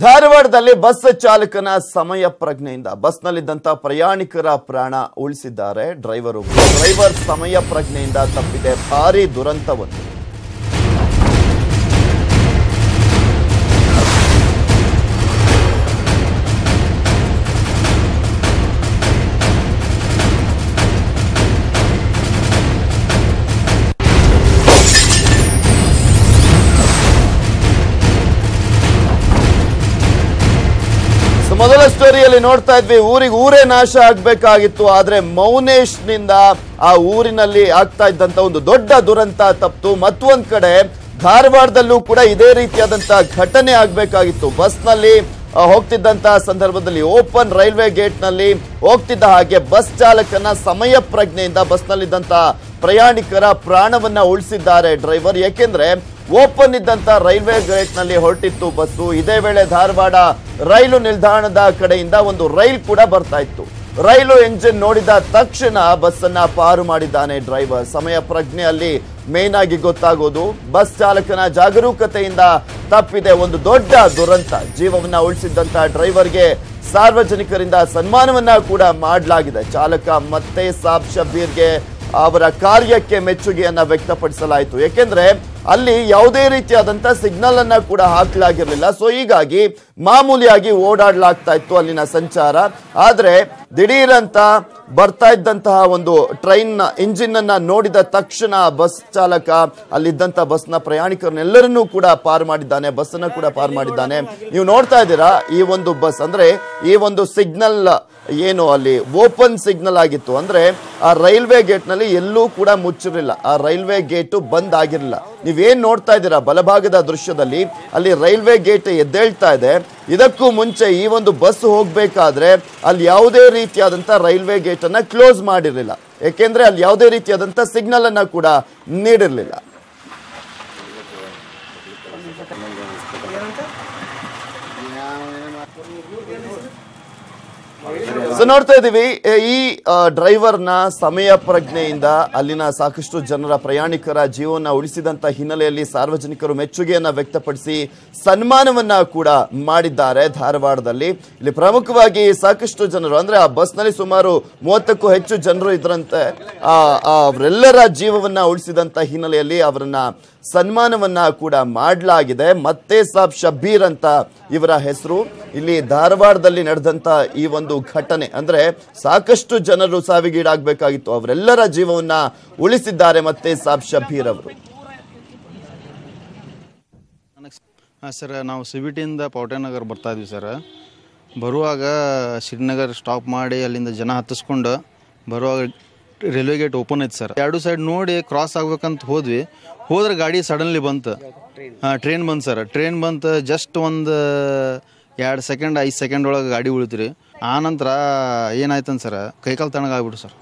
ಧಾರವಾಡದಲ್ಲಿ ಬಸ್ ಚಾಲಕನ ಸಮಯ ಪ್ರಜ್ಞೆಯಿಂದ ಬಸ್ನಲ್ಲಿದ್ದಂತ ಪ್ರಯಾಣಿಕರ ಪ್ರಾಣ ಉಳಿಸಿದ್ದಾರೆ ಡ್ರೈವರ್ ಸಮಯ ಪ್ರಜ್ಞೆಯಿಂದ ತಪ್ಪಿದೆ ಭಾರೀ ದುರಂತವನ್ನು. ಮೊದಲ ಸ್ಟೋರಿಯಲ್ಲಿ ನೋಡ್ತಾ ಇದ್ವಿ, ಊರೇ ನಾಶ ಆಗ್ಬೇಕಾಗಿತ್ತು. ಆದ್ರೆ ಮೌನೇಶ್ ನಿಂದ ಆ ಊರಿನಲ್ಲಿ ಆಗ್ತಾ ಇದ್ದಂತ ಒಂದು ದೊಡ್ಡ ದುರಂತ ತಪ್ಪಿತು. ಮತ್ತೊಂದ್ ಕಡೆ ಧಾರವಾಡದಲ್ಲೂ ಕೂಡ ಇದೇ ರೀತಿಯಾದಂತ ಘಟನೆ ಆಗ್ಬೇಕಾಗಿತ್ತು. ಬಸ್ನಲ್ಲಿ ಹೋಗ್ತಿದ್ದಂತ ಸಂದರ್ಭದಲ್ಲಿ ಓಪನ್ ರೈಲ್ವೆ ಗೇಟ್ ನಲ್ಲಿ ಹೋಗ್ತಿದ್ದ ಹಾಗೆ ಬಸ್ ಚಾಲಕನ ಸಮಯ ಪ್ರಜ್ಞೆಯಿಂದ ಬಸ್ನಲ್ಲಿದ್ದಂತ ಪ್ರಯಾಣಿಕರ ಪ್ರಾಣವನ್ನ ಉಳಿಸಿದ್ದಾರೆ ಡ್ರೈವರ್. ಯಾಕೆಂದ್ರೆ ಓಪನ್ ಇದ್ದಂತ ರೈಲ್ವೆ ಗೇಟ್ ನಲ್ಲಿ ಹೊರಟಿತ್ತು ಬಸ್ಸು. ಇದೇ ವೇಳೆ ಧಾರವಾಡ ರೈಲು ನಿಲ್ದಾಣದ ಕಡೆಯಿಂದ ಒಂದು ರೈಲ್ ಕೂಡ ಬರ್ತಾ ಇತ್ತು. ರೈಲು ಎಂಜಿನ್ ನೋಡಿದ ತಕ್ಷಣ ಬಸ್ ಅನ್ನ ಪಾರು ಮಾಡಿದ್ದಾನೆ ಡ್ರೈವರ್. ಸಮಯ ಪ್ರಜ್ಞೆ ಅಲ್ಲಿ ಮೇನ್ ಆಗಿ ಗೊತ್ತಾಗೋದು. ಬಸ್ ಚಾಲಕನ ಜಾಗರೂಕತೆಯಿಂದ ತಪ್ಪಿದೆ ಒಂದು ದೊಡ್ಡ ದುರಂತ. ಜೀವವನ್ನ ಉಳಿಸಿದ್ದಂತ ಡ್ರೈವರ್ಗೆ ಸಾರ್ವಜನಿಕರಿಂದ ಸನ್ಮಾನವನ್ನ ಕೂಡ ಮಾಡಲಾಗಿದೆ. ಚಾಲಕ ಮತ್ತೆ ಸಾಬ್ ಶಬೀರ್ಗೆ ಅವರ ಕಾರ್ಯಕ್ಕೆ ಮೆಚ್ಚುಗೆಯನ್ನ ವ್ಯಕ್ತಪಡಿಸಲಾಯಿತು. ಯಾಕೆಂದ್ರೆ ಅಲ್ಲಿ ಯಾವುದೇ ರೀತಿಯಾದಂತ ಸಿಗ್ನಲ್ ಅನ್ನ ಕೂಡ ಹಾಕಲಾಗಿರ್ಲಿಲ್ಲ. ಸೊ ಹೀಗಾಗಿ ಮಾಮೂಲಿಯಾಗಿ ಓಡಾಡ್ಲಾಗ್ತಾ ಇತ್ತು ಅಲ್ಲಿನ ಸಂಚಾರ. ಆದ್ರೆ ದಿಢೀರಂತ ಬರ್ತಾ ಇದ್ದಂತಹ ಒಂದು ಟ್ರೈನ್ ಇಂಜಿನ್ ಅನ್ನ ನೋಡಿದ ತಕ್ಷಣ ಬಸ್ ಚಾಲಕ ಅಲ್ಲಿದ್ದಂತ ಬಸ್ನ ಪ್ರಯಾಣಿಕರನ್ನೆಲ್ಲರನ್ನೂ ಕೂಡ ಪಾರು ಮಾಡಿದ್ದಾನೆ, ಬಸ್ ಅನ್ನ ಕೂಡ ಪಾರು ಮಾಡಿದ್ದಾನೆ. ನೀವು ನೋಡ್ತಾ ಇದ್ದೀರಾ, ಈ ಒಂದು ಬಸ್ ಅಂದ್ರೆ ಈ ಒಂದು ಸಿಗ್ನಲ್ ಏನು ಅಲ್ಲಿ ಓಪನ್ ಸಿಗ್ನಲ್ ಆಗಿತ್ತು. ಅಂದ್ರೆ ಆ ರೈಲ್ವೆ ಗೇಟ್ ನಲ್ಲಿ ಎಲ್ಲೂ ಕೂಡ ಮುಚ್ಚಿರಲಿಲ್ಲ, ಆ ರೈಲ್ವೆ ಗೇಟು ಬಂದ್ ಆಗಿರಲಿಲ್ಲ. ನೀವೇನ್ ನೋಡ್ತಾ ಇದ್ದೀರಾ ಬಲಭಾಗದ ದೃಶ್ಯದಲ್ಲಿ, ಅಲ್ಲಿ ರೈಲ್ವೆ ಗೇಟ್ ಎದ್ದೇಳ್ತಾ ಇದೆ. ಇದಕ್ಕೂ ಮುಂಚೆ ಈ ಒಂದು ಬಸ್ ಹೋಗ್ಬೇಕಾದ್ರೆ ಅಲ್ಲಿ ಯಾವುದೇ ರೀತಿಯಾದಂತ ರೈಲ್ವೆ ಗೇಟ್ ಅನ್ನ ಕ್ಲೋಸ್ ಮಾಡಿರಲಿಲ್ಲ. ಯಾಕೆಂದ್ರೆ ಅಲ್ಲಿ ಯಾವುದೇ ರೀತಿಯಾದಂತ ಸಿಗ್ನಲ್ ಅನ್ನ ಕೂಡ ನೀಡಿರಲಿಲ್ಲ. ಸೊ ನೋಡ್ತಾ ಇದೀವಿ, ಈ ಡ್ರೈವರ್ನ ಸಮಯ ಪ್ರಜ್ಞೆಯಿಂದ ಅಲ್ಲಿನ ಸಾಕಷ್ಟು ಜನರ ಪ್ರಯಾಣಿಕರ ಜೀವನ ಉಳಿಸಿದಂತ ಹಿನ್ನೆಲೆಯಲ್ಲಿ ಸಾರ್ವಜನಿಕರು ಮೆಚ್ಚುಗೆಯನ್ನ ವ್ಯಕ್ತಪಡಿಸಿ ಸನ್ಮಾನವನ್ನ ಕೂಡ ಮಾಡಿದ್ದಾರೆ ಧಾರವಾಡದಲ್ಲಿ. ಇಲ್ಲಿ ಪ್ರಮುಖವಾಗಿ ಸಾಕಷ್ಟು ಜನರು ಅಂದ್ರೆ ಆ ಬಸ್ ನಲ್ಲಿ ಸುಮಾರು 30ಕ್ಕೂ ಹೆಚ್ಚು ಜನರು ಇದ್ರಂತೆ. ಅವರೆಲ್ಲರ ಜೀವವನ್ನ ಉಳಿಸಿದಂತ ಹಿನ್ನೆಲೆಯಲ್ಲಿ ಅವರನ್ನ ಸನ್ಮಾನವನ್ನ ಕೂಡ ಮಾಡಲಾಗಿದೆ. ಮತ್ತೆ ಸಾಬ್ ಶಬೀರ್ ಅಂತ ಇವರ ಹೆಸರು. ಇಲ್ಲಿ ಧಾರವಾಡದಲ್ಲಿ ನಡೆದಂತ ಈ ಒಂದು ಘಟನೆ ಅಂದ್ರೆ ಸಾಕಷ್ಟು ಜನರು ಸಾವಿಗೀಡಾಗಬೇಕಾಗಿತ್ತು, ಅವರೆಲ್ಲರ ಜೀವವನ್ನ ಉಳಿಸಿದ್ದಾರೆ ಮತ್ತೆ ಸಾಬ್ ಶಬೀರ್ ಅವರು. ಸರ್, ನಾವು ಸಿಬಿಟಿಯಿಂದ ಪೌಟೆನಗರ್ ಬರ್ತಾ ಇದ್ವಿ ಸರ್. ಬರುವಾಗ ಶ್ರೀನಗರ್ ಸ್ಟಾಪ್ ಮಾಡಿ ಅಲ್ಲಿಂದ ಜನ ಹತ್ತಿಸ್ಕೊಂಡು ಬರುವಾಗ ರೈಲ್ವೆ ಗೇಟ್ ಓಪನ್ ಐತೆ ಸರ್. ಎರಡು ಸೈಡ್ ನೋಡಿ ಕ್ರಾಸ್ ಆಗ್ಬೇಕಂತ ಹೋದ್ರೆ ಗಾಡಿ ಸಡನ್ಲಿ ಬಂತು. ಟ್ರೈನ್ ಬಂತು ಸರ್. ಟ್ರೈನ್ ಬಂತು, ಜಸ್ಟ್ ಒಂದು 2 ಸೆಕೆಂಡ್ 5 ಸೆಕೆಂಡ್ ಒಳಗೆ ಗಾಡಿ ಉಳಿತ್ರಿ. ಆನಂತರ ಏನಾಯ್ತಂತ ಸರ್, ಕೈಕಾಲು ತಣ್ಣಗಾಗ್ಬಿಟ್ಟು ಸರ್.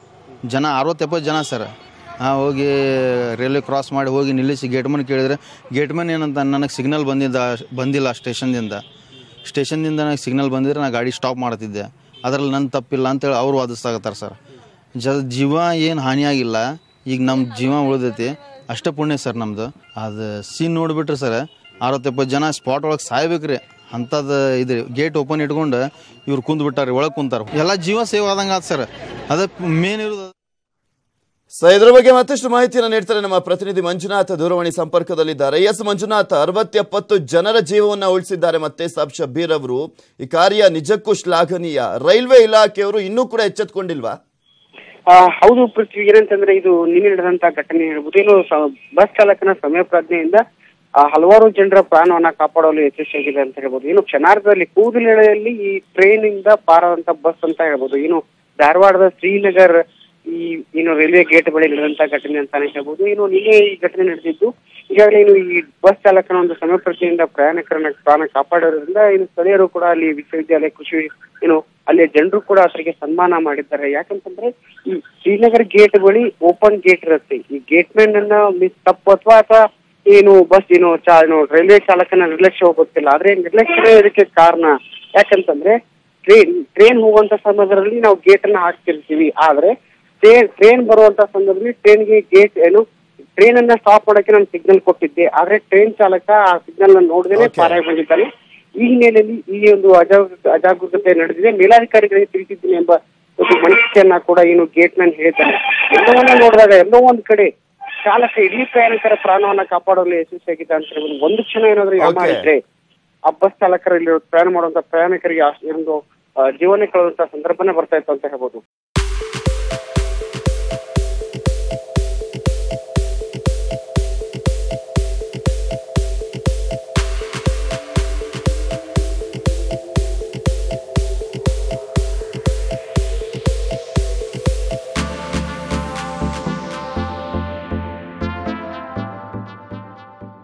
ಜನ 60-70 ಜನ ಸರ್. ಹೋಗಿ ರೈಲ್ವೆ ಕ್ರಾಸ್ ಮಾಡಿ ಹೋಗಿ ನಿಲ್ಲಿಸಿ ಗೇಟ್ಮನ್ ಕೇಳಿದ್ರೆ ಗೇಟ್ಮನ್ ಏನಂತ, ನನಗೆ ಸಿಗ್ನಲ್ ಬಂದಿಲ್ಲ ಸ್ಟೇಷನ್ದಿಂದ ನನಗೆ ಸಿಗ್ನಲ್ ಬಂದಿದ್ರೆ ನಾ ಗಾಡಿ ಸ್ಟಾಪ್ ಮಾಡ್ತಿದ್ದೆ, ಅದರಲ್ಲಿ ನನ್ನ ತಪ್ಪಿಲ್ಲ ಅಂತೇಳಿ ಅವರು ವಾದಿಸ್ತಾಗತ್ತಾರೆ ಸರ್. ಜೀವ ಏನು ಹಾನಿಯಾಗಿಲ್ಲ, ಈಗ ನಮ್ಮ ಜೀವ ಉಳಿದೈತಿ, ಅಷ್ಟೇ ಪುಣ್ಯ ಸರ್ ನಮ್ದು. ಅದು ಸೀನ್ ನೋಡಿಬಿಟ್ರೆ ಸರ್ 60-70 ಜನ ಸ್ಪಾಟ್ ಒಳಗೆ ಸಾಯ್ಬೇಕ್ರಿ ಅಂಥದ್ದು ಇದ್ರಿ. ಗೇಟ್ ಓಪನ್ ಇಟ್ಕೊಂಡು ಇವ್ರು ಕುಂದ್ಬಿಟ್ಟಾರೆ, ಒಳಗೆ ಕುಂತಾರ, ಎಲ್ಲ ಜೀವ ಸೇವ್ ಆದಂಗೆ ಆಯ್ತು ಸರ್. ಅದ ಮೇನ್ ಇರೋದು. ಸೊ ಇದ್ರ ಬಗ್ಗೆ ಮತ್ತಷ್ಟು ಮಾಹಿತಿಯನ್ನು ನೀಡ್ತಾರೆ ನಮ್ಮ ಪ್ರತಿನಿಧಿ ಮಂಜುನಾಥ್, ದೂರವಾಣಿ ಸಂಪರ್ಕದಲ್ಲಿದ್ದಾರೆ. ಎಸ್ ಮಂಜುನಾಥ್, 60-70 ಜನರ ಜೀವವನ್ನ ಉಳಿಸಿದ್ದಾರೆ ಮತ್ತೆ ಸಾಬ್ ಶಬೀರ್ ಅವರು. ಈ ಕಾರ್ಯ ನಿಜಕ್ಕೂ ಶ್ಲಾಘನೀಯ. ರೈಲ್ವೆ ಇಲಾಖೆಯವರು ಇನ್ನೂ ಕೂಡ ಎಚ್ಚೆತ್ಕೊಂಡಿಲ್ವಾ? ಹೌದು ಪೃಥ್ವಿ, ಏನಂತಂದ್ರೆ ಇದು ನಿನ್ನೆ ನಡೆದಂತ ಘಟನೆ ಹೇಳ್ಬೋದು. ಏನು ಬಸ್ ಚಾಲಕನ ಸಮಯ ಪ್ರಜ್ಞೆಯಿಂದ ಹಲವಾರು ಜನರ ಪ್ರಾಣವನ್ನ ಕಾಪಾಡಲು ಯಶಸ್ವಿಯಾಗಿದೆ ಅಂತ ಹೇಳ್ಬೋದು. ಏನು ಕ್ಷಣಾರ್ಧದಲ್ಲಿ ಕೂದಲೆಳೆಯಲ್ಲಿ ಈ ಟ್ರೈನ್ ಇಂದ ಪಾರಾದಂತ ಬಸ್ ಅಂತ ಹೇಳ್ಬೋದು. ಏನು ಧಾರವಾಡದ ಶ್ರೀನಗರ್ ಈ ಏನು ರೈಲ್ವೆ ಗೇಟ್ ಬಳಿ ನಡೆದಂತ ಘಟನೆ ಅಂತಾನೆ ಹೇಳ್ಬೋದು. ಏನು ನಿನ್ನೆ ಈ ಘಟನೆ ನಡೆದಿದ್ದು. ಈಗಾಗಲೇ ಏನು ಈ ಬಸ್ ಚಾಲಕನ ಒಂದು ಸಮಯ ಪ್ರಜ್ಞೆಯಿಂದ ಪ್ರಯಾಣಿಕರನ್ನ ಪ್ರಾಣ ಕಾಪಾಡೋದ್ರಿಂದ ಇನ್ನು ಸ್ಥಳೀಯರು ಕೂಡ ಅಲ್ಲಿ ವಿಶ್ವವಿದ್ಯಾಲಯ ಕೃಷಿ ಏನು ಅಲ್ಲಿಯ ಜನರು ಕೂಡ ಅದರಿಗೆ ಸನ್ಮಾನ ಮಾಡಿದ್ದಾರೆ. ಯಾಕಂತಂದ್ರೆ ಈ ಶ್ರೀನಗರ್ ಗೇಟ್ ಬಳಿ ಓಪನ್ ಗೇಟ್ ಇರುತ್ತೆ. ಈ ಗೇಟ್ ಮ್ಯಾನ್ ಅನ್ನ ತಪ್ಪು ಅಥವಾ ಏನು ಬಸ್ ಏನು ರೈಲ್ವೆ ಚಾಲಕನ ನಿರ್ಲಕ್ಷ್ಯ ಗೊತ್ತಿಲ್ಲ. ಆದ್ರೆ ನಿರ್ಲಕ್ಷ್ಯ ಇದಕ್ಕೆ ಕಾರಣ. ಯಾಕಂತಂದ್ರೆ ಟ್ರೈನ್ ಹೋಗುವಂತ ಸಂದರ್ಭದಲ್ಲಿ ನಾವು ಗೇಟ್ ಅನ್ನ ಹಾಕ್ತಿರ್ತೀವಿ. ಆದ್ರೆ ಟ್ರೈನ್ ಬರುವಂತ ಸಂದರ್ಭದಲ್ಲಿ ಟ್ರೈನ್ಗೆ ಗೇಟ್ ಟ್ರೈನ್ ಅನ್ನ ಸ್ಟಾಪ್ ಮಾಡಕ್ಕೆ ನಾನು ಸಿಗ್ನಲ್ ಕೊಟ್ಟಿದ್ದೆ. ಆದ್ರೆ ಟ್ರೈನ್ ಚಾಲಕ ಆ ಸಿಗ್ನಲ್ ನ ನೋಡಿದ್ರೆ ಪಾರಾಗಿ ಬಂದಿದ್ದಾನೆ. ಈ ಹಿನ್ನೆಲೆಯಲ್ಲಿ ಈ ಒಂದು ಅಜಾಗರೂಕತೆ ನಡೆದಿದೆ, ಮೇಲಾಧಿಕಾರಿಗಳಿಗೆ ತಿಳಿಸಿದ್ದೀನಿ ಎಂಬ ಒಂದು ಮನಸ್ಸಿಯನ್ನ ಕೂಡ ಏನು ಗೇಟ್ ಮ್ಯಾನ್ ಹೇಳಿದ್ದಾನೆ. ಎಲ್ಲವನ್ನ ನೋಡಿದಾಗ ಎಲ್ಲೋ ಒಂದ್ ಕಡೆ ಚಾಲಕ ಇಡೀ ಪ್ರಯಾಣಿಕರ ಪ್ರಾಣವನ್ನ ಕಾಪಾಡಲು ಯಶಸ್ವಿಯಾಗಿದ್ದ ಅಂತ ಹೇಳ್ಬೋದು. ಒಂದು ಕ್ಷಣ ಏನಾದ್ರು ಮಾಡಿದ್ರೆ ಆ ಬಸ್ ಚಾಲಕರಲ್ಲಿ ಪ್ರಯಾಣ ಮಾಡುವಂತ ಪ್ರಯಾಣಿಕರಿಗೆ ಒಂದು ಜೀವನ ಕಳೆದಂತ ಸಂದರ್ಭನೇ ಬರ್ತಾ ಇತ್ತು ಅಂತ ಹೇಳ್ಬೋದು.